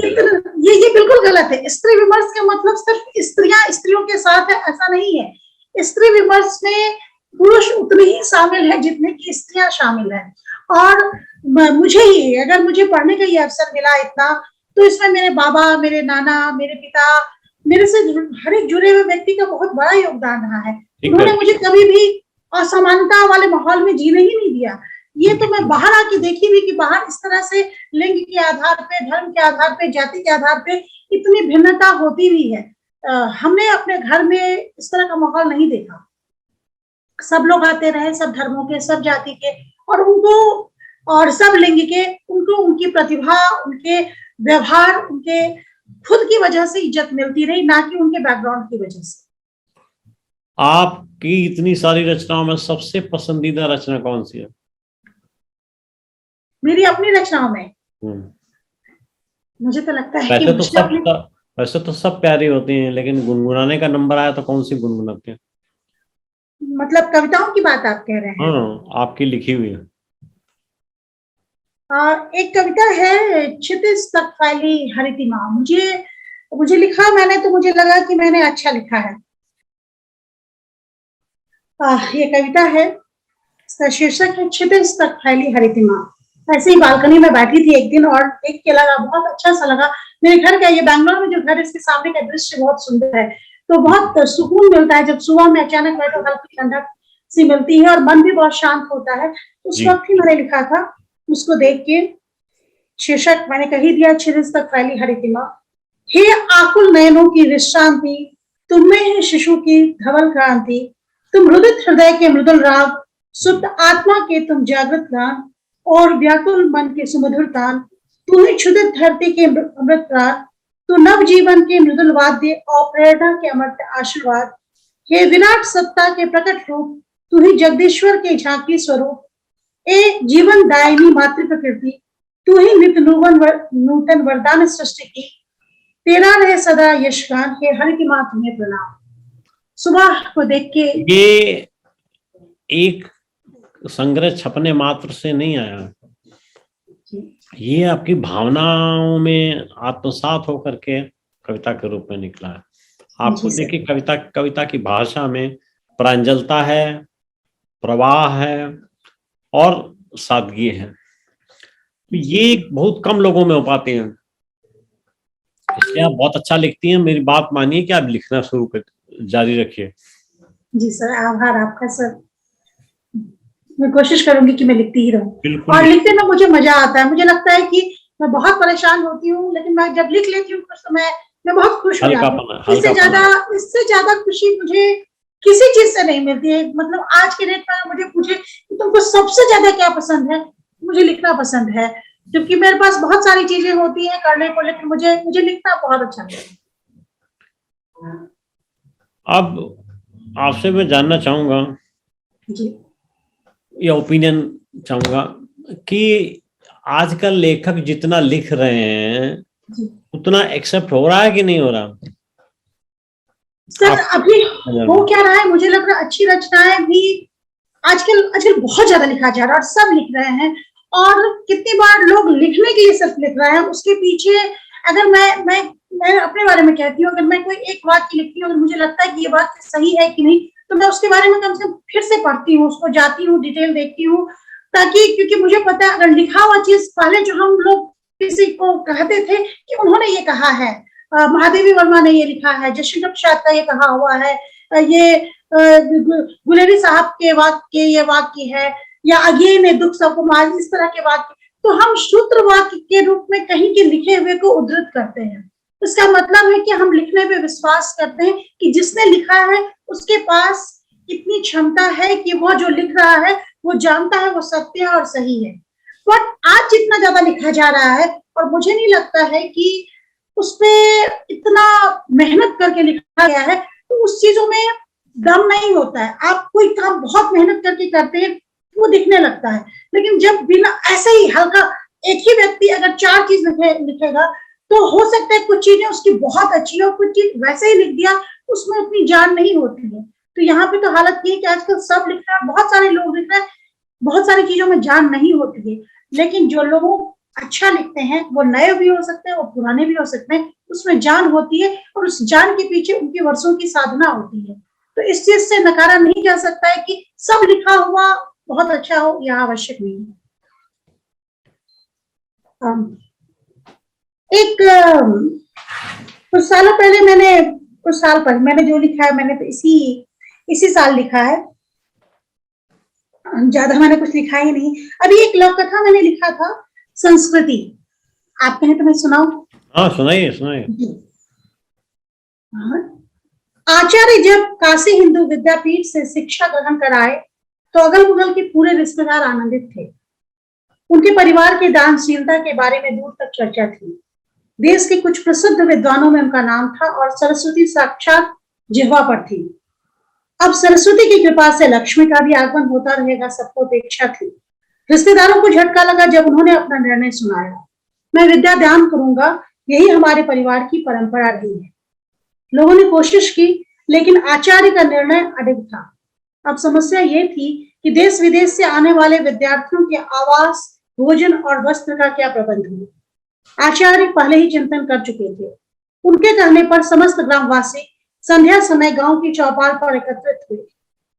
ये बिल्कुल गलत है। स्त्री विमर्श का मतलब सिर्फ स्त्रियां स्त्रियों के साथ है ऐसा नहीं है, स्त्री विमर्श में पुरुष उतने ही शामिल है जितने की स्त्रियां शामिल है। और मुझे ही, अगर मुझे पढ़ने का ये अवसर मिला इतना, तो इसमें मेरे बाबा, मेरे नाना, मेरे पिता, मेरे से हर एक जुड़े हुए व्यक्ति का बहुत बड़ा योगदान रहा है। उन्होंने मुझे कभी भी असमानता वाले माहौल में जीने ही नहीं दिया। ये तो मैं बाहर आके देखी हुई कि बाहर इस तरह से लिंग के आधार पे, धर्म के आधार पे, जाति के आधार पे इतनी भिन्नता होती भी है। हमने अपने घर में इस तरह का माहौल नहीं देखा। सब लोग आते रहे, सब धर्मों के, सब जाति के, और उनको, और सब लिंग के, उनको उनकी प्रतिभा, उनके व्यवहार, उनके खुद की वजह से इज्जत मिलती रही, ना कि उनके बैकग्राउंड की वजह से। आपकी इतनी सारी रचनाओं में सबसे पसंदीदा रचना कौन सी है? मेरी अपनी रचनाओं में मुझे तो लगता है कि वैसे तो सब प्यारी होती हैं, लेकिन गुनगुनाने का नंबर आया तो कौन सी गुनगुनाते हैं? मतलब कविताओं की बात आप कह रहे हैं? हाँ, आपकी लिखी हुई है। एक कविता है, क्षितिज तक फैली हरितिमा, मुझे लिखा मैंने, तो मुझे लगा कि मैंने अच्छा लिखा है। ये कविता है, इसका शीर्षक है क्षितिज तक फैली हरितिमा। ऐसे ही बालकनी में बैठी थी एक दिन और देख के लगा, बहुत अच्छा सा लगा। मेरे घर का, ये बैंगलोर में जो घर है, इसके सामने का दृश्य बहुत सुंदर है, तो बहुत सुकून मिलता है जब सुबह में अचानक बैठो, हल्की ठंडक सी मिलती है और मन भी बहुत शांत होता है। उस वक्त ही मैंने लिखा था, उसको देख के शीर्षक मैंने कही दिया, क्षितिज तक फैली हरितिमा। हे आकुल नयनों की विश्रांति, तुम में है शिशु की धवल क्रांति, तुम रुदित हृदय के मृदुल राग, सुप्त आत्मा के तुम जागृत गान, और व्याकुल मन के सुमधुर तान, तू ही क्षुदित धरती के अमृत प्राण, तू नव जीवन के मृदुल वाद्य और प्रेरणा के अमृत आशीर्वाद। हे विराट सत्ता के प्रकट रूप, तू ही जगदीश्वर के झांकी स्वरूप, ए जीवन दायिनी मातृ प्रकृति, तू ही नित नूतन वरदान सृष्टि की, तेरा रहे सदा यशगान, हे हरितिमा तुम्हें प्रणाम। सुबह को देख के। ये एक संग्रह छपने मात्र से नहीं आया, ये आपकी भावनाओं में आत्मसात होकर के कविता के रूप में निकला है। आपको देखिए कविता की भाषा में प्रांजलता है, प्रवाह है और सादगी है। ये बहुत कम लोगों में हो पाते हैं, इसलिए आप बहुत अच्छा लिखती हैं। मेरी बात मानिए कि आप लिखना जारी रखिए। जी सर, आभार आपका सर। मैं कोशिश करूंगी कि मैं लिखती ही रहूं, और लिखने में मुझे मजा आता है। मुझे लगता है कि मैं बहुत परेशान होती हूँ, लेकिन मैं जब लिख लेती हूँ तो मैं बहुत खुश हो जाती हूँ। इससे ज्यादा खुशी मुझे किसी चीज से नहीं मिलती है। मतलब आज के डेट में मुझे पूछे कि तुमको सबसे ज्यादा क्या पसंद है, मुझे लिखना पसंद है, क्योंकि मेरे पास बहुत सारी चीजें होती हैं करने को, लेकिन मुझे लिखना बहुत अच्छा लगता है। अब आपसे मैं जानना चाहूंगा जी, या ओपिनियन चाहूंगा कि आजकल लेखक जितना लिख रहे हैं उतना एक्सेप्ट हो रहा है कि नहीं हो रहा? सर अभी हो क्या रहा है, मुझे लग रहा है अच्छी रचनाएं भी आजकल बहुत ज्यादा लिखा जा रहा है और सब लिख रहे हैं। और कितनी बार लोग लिखने के लिए सिर्फ लिख रहे हैं, उसके पीछे अगर मैं अपने बारे में कहती हूँ, अगर मैं कोई एक वाक्य लिखती हूँ, अगर मुझे लगता है कि ये बात सही है कि नहीं, तो मैं उसके बारे में कम से कम फिर से पढ़ती हूँ, उसको जाती हूँ, डिटेल देखती हूँ, ताकि क्योंकि मुझे पता है अगर लिखा हुआ चीज पहले जो हम लोग किसी को कहते थे कि उन्होंने ये कहा है, महादेवी वर्मा ने ये लिखा है, जयशंकर प्रसाद का ये कहा हुआ है, ये गुलेरी साहब के वाक्य ये वाक्य है, या अगे ने दुख सबको मार, इस तरह के वाक्य, तो हम सूत्र वाक्य के रूप में कहीं के लिखे हुए को उद्धृत करते हैं। इसका मतलब है कि हम लिखने पे विश्वास करते हैं कि जिसने लिखा है उसके पास इतनी क्षमता है कि वो जो लिख रहा है वो जानता है वो सत्य और सही है। बट आज जितना ज्यादा लिखा जा रहा है, और मुझे नहीं लगता है कि उसपे इतना मेहनत करके लिखा गया है, तो उस चीजों में दम नहीं होता है। आप कोई काम बहुत मेहनत करके करते हैं वो दिखने लगता है, लेकिन जब बिना ऐसे ही हल्का एक ही व्यक्ति अगर 4 चीज लिखेगा तो हो सकता है कुछ चीजें उसकी बहुत अच्छी हो, कुछ चीज वैसे ही लिख दिया, उसमें उतनी जान नहीं होती है। तो यहाँ पे तो हालत ये है कि आजकल सब लिख रहा है, बहुत सारे लोग लिख रहे हैं, बहुत सारी चीजों में जान नहीं होती है। लेकिन जो लोग अच्छा लिखते हैं वो नए भी हो सकते हैं, वो पुराने भी हो सकते हैं, उसमें जान होती है, और उस जान के पीछे उनकी वर्षों की साधना होती है। तो इस चीज से नकारा नहीं जा सकता है कि सब लिखा हुआ बहुत अच्छा हो, यह आवश्यक नहीं है। कुछ सालों पहले मैंने जो लिखा है, मैंने तो इसी साल लिखा है, ज्यादा मैंने कुछ लिखा ही नहीं। अभी एक लव कथा मैंने लिखा था, संस्कृति, आप कहें तो मैं सुनाऊं? हाँ सुनाइए। आचार्य जब काशी हिंदू विद्यापीठ से शिक्षा ग्रहण कर आए तो अगल बगल के पूरे रिश्तेदार आनंदित थे। उनके परिवार की दानशीलता के बारे में दूर तक चर्चा थी। देश के कुछ प्रसिद्ध विद्वानों में उनका नाम था, और सरस्वती साक्षात जिह्वा पर थी। अब सरस्वती की कृपा से लक्ष्मी का भी आगमन होता रहेगा, सबको अपेक्षा थी। रिश्तेदारों को झटका लगा जब उन्होंने अपना निर्णय सुनाया। मैं विद्या दान करूंगा, यही हमारे परिवार की परंपरा रही है। लोगों ने कोशिश की, लेकिन आचार्य का निर्णय अडिग था। अब समस्या ये थी कि देश विदेश से आने वाले विद्यार्थियों के आवास, भोजन और वस्त्र का क्या प्रबंध हो। आचार्य पहले ही चिंतन कर चुके थे। उनके कहने पर समस्त ग्रामवासी संध्या समय गांव की चौपाल पर एकत्रित हुए।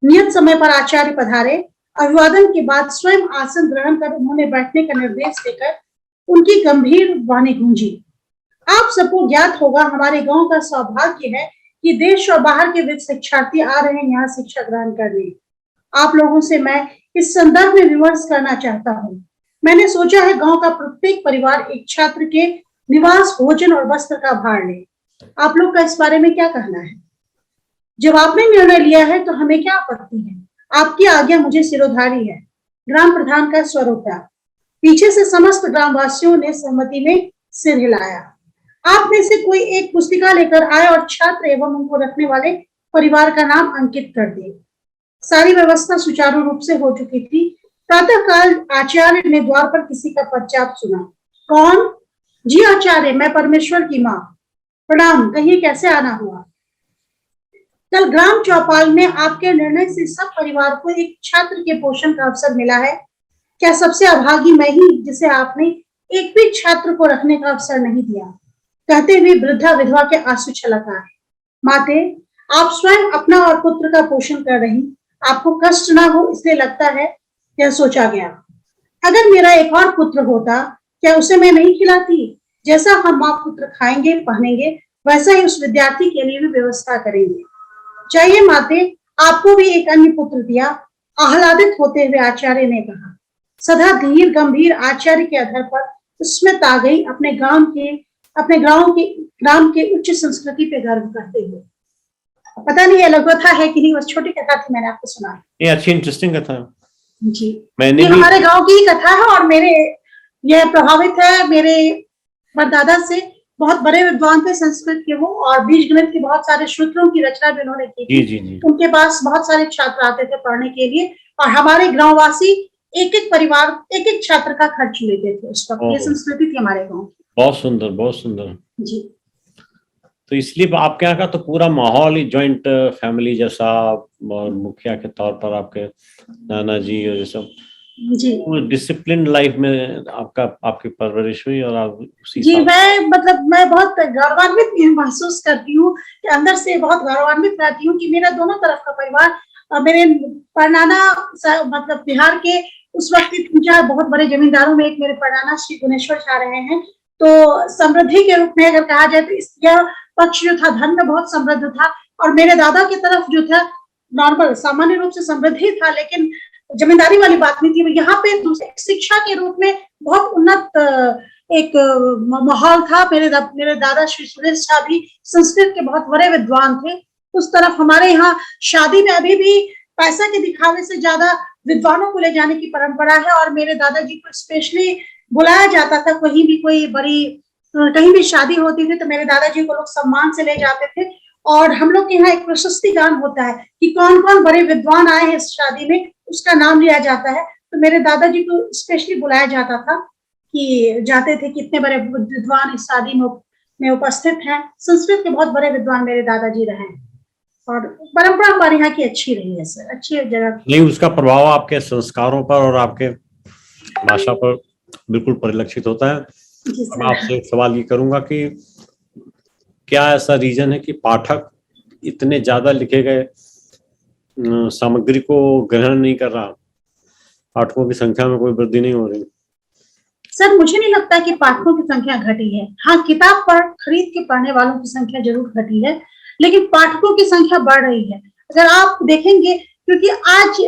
नियत समय पर आचार्य पधारे। अभिवादन के बाद स्वयं आसन ग्रहण कर उन्होंने बैठने का निर्देश देकर उनकी गंभीर वाणी गूंजी। आप सबको ज्ञात होगा, हमारे गांव का सौभाग्य है कि देश और बाहर के शिक्षार्थी आ रहे हैं यहाँ शिक्षा ग्रहण करने। आप लोगों से मैं इस संदर्भ में विमर्श करना चाहता हूँ। मैंने सोचा है गांव का प्रत्येक परिवार एक छात्र के निवास, भोजन और वस्त्र का भार ले। आप लोग का इस बारे में क्या कहना है? जब आपने निर्णय लिया है तो हमें क्या आपत्ति है? आपकी आज्ञा मुझे सिरोधारी है। ग्राम प्रधान का स्वर उठा। पीछे से समस्त ग्रामवासियों ने सहमति में सिर हिलाया। आप में से कोई एक पुस्तिका लेकर आए और छात्र एवं उनको रखने वाले परिवार का नाम अंकित कर दे। सारी व्यवस्था सुचारू रूप से हो चुकी थी। प्रातःकाल आचार्य ने द्वार पर किसी का पदचाप सुना। कौन? जी आचार्य, मैं परमेश्वर की माँ। प्रणाम, कहिए कैसे आना हुआ? कल ग्राम चौपाल में आपके निर्णय से सब परिवार को एक छात्र के पोषण का अवसर मिला है। क्या सबसे अभागी मैं ही जिसे आपने एक भी छात्र को रखने का अवसर नहीं दिया? कहते हुए वृद्धा विधवा के आंसू छलक आए। माते, आप स्वयं अपना और पुत्र का पोषण कर रही, आपको कष्ट ना हो इसलिए लगता है यह सोचा गया। अगर मेरा एक और पुत्र होता, क्या उसे मैं नहीं खिलाती? जैसा हम माँ पुत्र खाएंगे पहनेंगे, वैसा ही उस विद्यार्थी के लिए भी व्यवस्था करेंगे। चाहिए माते, आपको भी एक अन्य पुत्र दिया, आह्लादित होते हुए आचार्य ने कहा। सदा धीर गंभीर आचार्य के आधार पर स्मित आ गई, अपने ग्राम के उच्च संस्कृति पे गर्व करते हुए। पता नहीं ये लघु कथा है कि नहीं, बस छोटी कथा थी, मैंने आपको सुना। ये अच्छी इंटरेस्टिंग कथा है जी, मैंने ये हमारे गांव की ही कथा है और ये प्रभावित है मेरे परदादा से। बहुत बड़े विद्वान थे संस्कृत के वो, और बीज गणित के बहुत सारे सूत्रों की रचना भी उन्होंने की थी। जी। उनके पास बहुत सारे छात्र आते थे पढ़ने के लिए, और हमारे गांववासी एक एक परिवार एक एक छात्र का खर्च लेते थे उस वक्त। ये संस्कृति थी हमारे गाँव की। बहुत सुंदर, बहुत सुंदर जी। तो इसलिए आपके यहाँ का तो पूरा माहौल ही जॉइंट फैमिली जैसा, और मुखिया के तौर पर आपके नाना जी और ये सब जी, डिसिप्लिन लाइफ में आपकी परवरिश हुई, और आप उसी जी, मैं बहुत गौरवान्वित महसूस करती हूँ कि अंदर से बहुत गौरवान्वित रहती हूँ कि मेरा दोनों तरफ का परिवार, मेरे परनाना मतलब बिहार के उस वक्त 3-4 बहुत बड़े जमींदारों में एक मेरे परनाना श्री गुणेश्वर शाह रहे हैं। तो समृद्धि के रूप में अगर कहा जाए तो यह पक्ष जो था धन में बहुत समृद्ध था, और मेरे दादा की तरफ जो था नॉर्मल सामान्य रूप से समृद्धि था, लेकिन जमींदारी वाली बात नहीं थी। यहाँ पे दूसरे शिक्षा के रूप में बहुत उन्नत एक माहौल था। मेरे दादा श्री सुरेश शाह भी संस्कृत के बहुत बड़े विद्वान थे। उस तरफ हमारे यहाँ शादी में अभी भी पैसा के दिखावे से ज्यादा विद्वानों को ले जाने की परंपरा है, और मेरे दादाजी को स्पेशली बुलाया जाता था। कहीं भी कोई कहीं भी शादी होती थी तो मेरे दादाजी को लोग सम्मान से ले जाते थे, और हम लोग के यहाँ एक प्रशस्ति गान होता है कि कौन कौन बड़े विद्वान आए हैं इस शादी में, उसका नाम लिया जाता है। तो मेरे दादाजी को स्पेशली बुलाया जाता था कि जाते थे कितने बड़े विद्वान इस शादी में उपस्थित हैं। संस्कृत के बहुत बड़े विद्वान मेरे दादाजी रहे हैं, और परंपरा हमारे यहाँ की अच्छी रही है सर, अच्छी जगह। नहीं, उसका प्रभाव आपके संस्कारों पर और आपके भाषा पर बिल्कुल परिलक्षित होता है। मैं आपसे एक सवाल ये करूंगा कि क्या ऐसा रीजन है कि पाठक इतने ज्यादा लिखे गए सामग्री को ग्रहण नहीं कर रहा, पाठकों की संख्या में कोई वृद्धि नहीं हो रही? सर, मुझे नहीं लगता कि पाठकों की संख्या घटी है। हाँ, किताब खरीद के पढ़ने वालों की संख्या जरूर घटी है, लेकिन पाठकों की संख्या बढ़ रही है। अगर आप देखेंगे, क्योंकि आज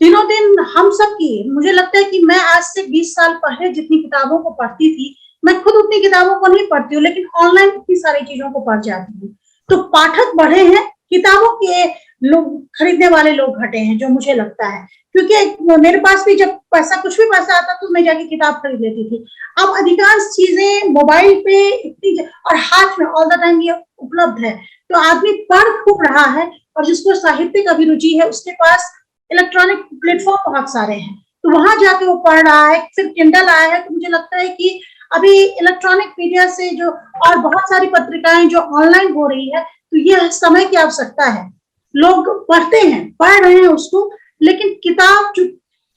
दिनों दिन हम सब की, मुझे लगता है कि मैं आज से 20 साल पहले जितनी किताबों को पढ़ती थी, मैं खुद उतनी किताबों को नहीं पढ़ती हूँ, लेकिन ऑनलाइन इतनी सारी चीजों को पढ़ जाती हूँ। तो पाठक बढ़े हैं, किताबों के लोग खरीदने वाले लोग घटे हैं, जो मुझे लगता है। क्योंकि मेरे पास भी जब कुछ भी पैसा आता तो मैं जाके किताब खरीद लेती थी। अब अधिकांश चीजें मोबाइल पे इतनी और हाथ में ऑल द टाइम ये उपलब्ध है, तो आदमी पढ़ खूब रहा है, और जिसको साहित्यिक अभिरुचि है उसके पास इलेक्ट्रॉनिक प्लेटफॉर्म बहुत सारे हैं, तो वहां जाके वो पढ़ रहा है। फिर किंडल आया है, तो मुझे लगता है कि अभी इलेक्ट्रॉनिक मीडिया से जो और बहुत सारी पत्रिकाएं जो ऑनलाइन हो रही है, तो ये समय की आवश्यकता है। लोग पढ़ते हैं, पढ़ रहे हैं उसको, लेकिन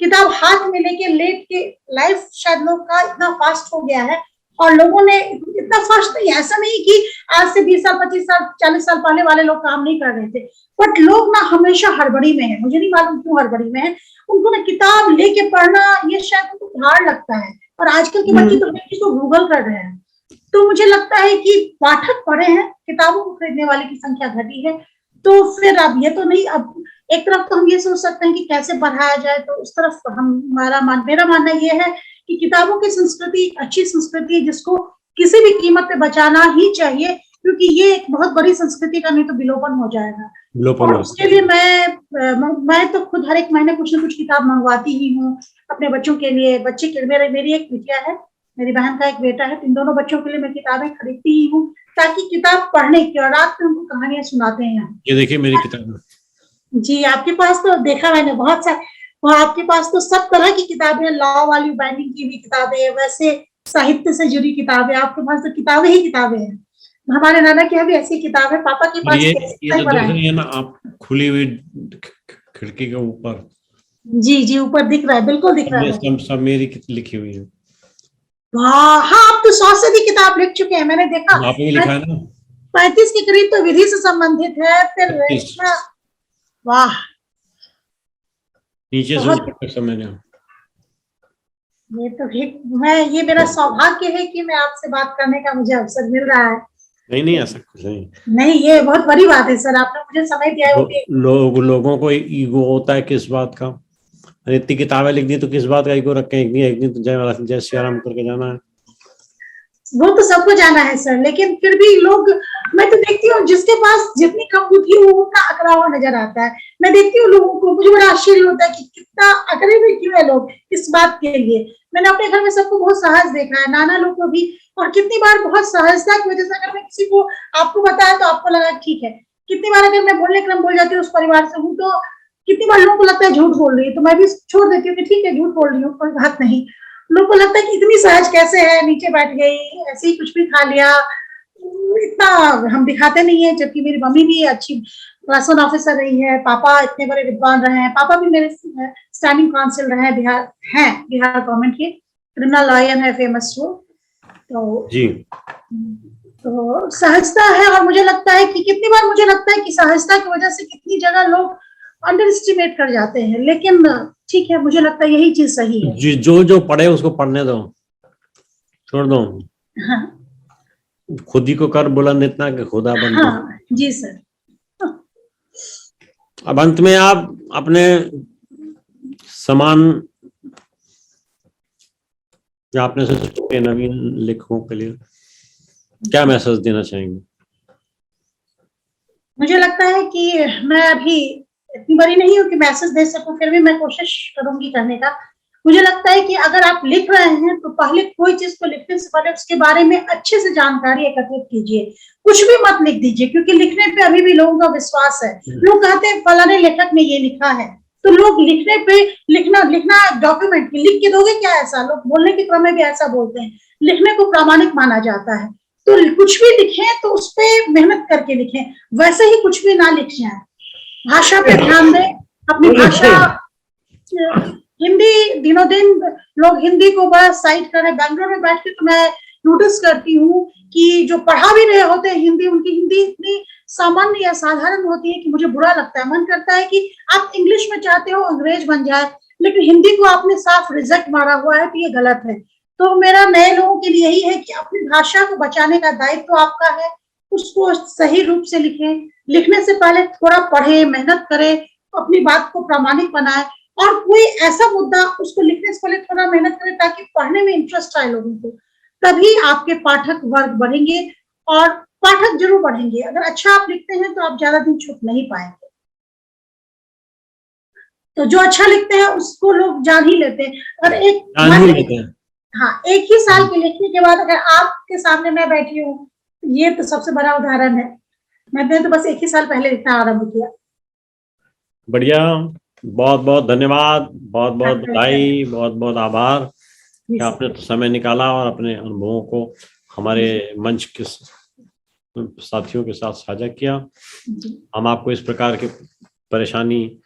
किताब हाथ में लेके लेट के लाइफ शायद लोग का इतना फास्ट हो गया है, और लोगों ने इतना फास्ट नहीं, ऐसा नहीं कि आज से 20 साल 25 साल 40 साल पहले वाले लोग काम नहीं कर रहे थे, बट लोग ना हमेशा हड़बड़ी में है। मुझे नहीं मालूम क्यों हड़बड़ी में है, उनको ना किताब लेके पढ़ना ये शायद उनको भार लगता है, और आजकल के बच्चे तो इसको गूगल कर रहे हैं। तो मुझे लगता है कि पाठक पढ़े हैं, किताबों को खरीदने वाले की संख्या घटी है। तो फिर अब ये तो नहीं, अब एक तरफ तो हम ये सोच सकते हैं कि कैसे बढ़ाया जाए, तो उस तरफ मेरा मानना ये है कि किताबों की संस्कृति अच्छी संस्कृति है, जिसको किसी भी कीमत पे बचाना ही चाहिए, क्योंकि ये एक बहुत बड़ी संस्कृति का नहीं तो विलोपन हो जाएगा। और उसके लिए मैं तो खुद हर एक महीने कुछ ना कुछ किताब मंगवाती ही हूँ अपने बच्चों के लिए। मेरी एक बिटिया है, मेरी बहन का एक बेटा है, इन दोनों बच्चों के लिए मैं किताबें खरीदती ही हूँ, ताकि किताब पढ़ने की, और रात में उनको कहानियां सुनाते हैं। ये देखिए मेरी किताब। जी, आपके पास तो देखा मैंने बहुत सारे, आपके पास तो सब तरह की किताबें, लॉ वाली बाइंडिंग की भी किताबें, वैसे साहित्य से जुड़ी किताबें, आपके पास तो किताबें ही किताबें हैं। हमारे नाना की भी ऐसी किताब है, पापा के और पास ये भी तो पढ़ा देख है। रही है ना आप, खुली हुई खिड़की के ऊपर, जी जी, ऊपर दिख रहा है, बिल्कुल दिख रहा है मुझे। सब मेरी लिखी हुई है। वाह, हाँ, आप तो 100 से भी किताब लिख चुके हैं, मैंने देखा। आपने भी लिखा है ना? 35 के करीब तो विधि से संबंधित है, फिर 36 इतना। वाह, नीचे से बहुत। ऊपर तक सब मैंने। ये तो ये मेरा सौभाग्य है कि मैं आपसे बात करने का मुझे अवसर मिल रहा है। नहीं नहीं, ऐसा कुछ नहीं। नहीं, ये बहुत बड़ी बात है सर, आपने मुझे समय दिया है वो भी। लोगों को ईगो होता है किस बात का? इतनी किताबें लिख दी तो किस बात का ईगो रखें? एक दिन तो जय श्री राम करके जाना है। वो तो सबको जाना है सर, लेकिन फिर भी लोग, मैं तो देखती हूँ जिसके पास जितनी कम बुद्धि हो वो उतना अकड़ा हुआ नजर आता है। मैं देखती हूँ लोगों को, मुझे बड़ा आश्चर्य होता है कि कितना अकड़े हुए क्यों है लोग इस बात के लिए। मैंने अपने घर में सबको बहुत सहज देखा है, नाना लोग को भी, और कितनी बार बहुत सहजता की वजह से अगर मैं किसी को आपको बताया तो आपको लगा ठीक है। कितनी बार अगर मैं बोलने क्रम बोल जाती हूँ उस परिवार से हूँ तो कितनी बार लोगों को लगता है झूठ बोल रही है, तो मैं भी छोड़ देती हूँ कि ठीक है झूठ बोल रही हूँ, कोई बात नहीं। लोगों को लगता है कि इतनी सहज कैसे है, नीचे बैठ गई, ऐसे ही कुछ भी खा लिया, इतना हम दिखाते नहीं है। जबकि मेरी मम्मी भी अच्छी क्लास 1 ऑफिसर रही है, पापा इतने बड़े विद्वान रहे हैं, पापा भी मेरे स्टैंडिंग काउंसिल रहे हैं, बिहार गवर्नमेंट के क्रिमिनल लॉयर है, फेमस वो। जी, तो सहजता है, और मुझे लगता है कि कितनी बार मुझे लगता है कि सहजता की वजह से कितनी जगह लोग अंडर एस्टिमेट कर जाते हैं, लेकिन ठीक है, मुझे लगता है यही चीज सही है। जी, जो पढ़े उसको पढ़ने दो, छोड़ दो। हाँ खुद ही को कर बुलंद इतना कि खुदा बंद। हाँ जी सर। अब अंत में आप अपने समान या अपने से छोटे नवीन लेखकों के लिए क्या मैसेज देना चाहेंगे? मुझे लगता है कि मैं अभी इतनी बड़ी नहीं हूँ कि मैसेज दे सकूं, फिर भी मैं कोशिश करूंगी करने का। मुझे लगता है कि अगर आप लिख रहे हैं तो पहले कोई चीज को लिखने से पहले उसके बारे में अच्छे से जानकारी एकत्रित कीजिए। कुछ भी मत लिख दीजिए, क्योंकि लिखने पे अभी भी लोगों का विश्वास है। लोग कहते हैं फलाने लेखक ने ये लिखा है, तो लोग लिखने पे लिखना डॉक्यूमेंट लिख के दोगे क्या? ऐसा लोग बोलने के क्रम में भी ऐसा बोलते हैं। लिखने को प्रामाणिक माना जाता है, तो कुछ भी लिखें तो उस पर मेहनत करके लिखें, वैसे ही कुछ भी ना लिख जाए। भाषा पे ध्यान दें, अपनी भाषा। हिंदी दिनों दिन लोग हिंदी को बड़ा साइट कर रहे हैं। बैंगलोर में बैठ के तो मैं नोटिस करती हूँ कि जो पढ़ा भी रहे होते हैं हिंदी, उनकी हिंदी इतनी सामान्य या साधारण होती है कि मुझे बुरा लगता है। मन करता है कि आप इंग्लिश में चाहते हो अंग्रेज बन जाए, लेकिन हिंदी को आपने साफ रिजेक्ट मारा हुआ है, तो ये गलत है। तो मेरा नए लोगों के लिए यही है कि अपनी भाषा को बचाने का दायित्व तो आपका है, उसको सही रूप से लिखें। लिखने से पहले थोड़ा पढ़े, मेहनत करें, अपनी बात को प्रामाणिक बनाए, और कोई ऐसा मुद्दा उसको लिखने से पहले थोड़ा मेहनत करें ताकि पढ़ने में इंटरेस्ट आए लोगों को। तभी आपके पाठक वर्ग बढ़ेंगे, और पाठक जरूर बढ़ेंगे। अगर अच्छा आप लिखते हैं तो आप ज्यादा दिन छुप नहीं पाएंगे। तो जो अच्छा लिखते हैं उसको लोग जान ही लेते हैं। और एक ही साल के लिखने के बाद अगर आपके सामने मैं बैठी हूँ, ये तो सबसे बड़ा उदाहरण है। मैंने तो बस एक ही साल पहले लिखना आरंभ किया। बढ़िया, बहुत बहुत धन्यवाद, बहुत बहुत बधाई, बहुत बहुत आभार कि आपने तो समय निकाला और अपने अनुभवों को हमारे मंच के साथियों के साथ साझा किया। हम आपको इस प्रकार की परेशानी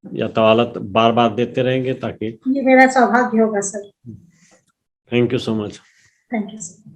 या तवालत बार बार देते रहेंगे ताकि ये मेरा सौभाग्य होगा sir. Thank you so much. Thank you sir.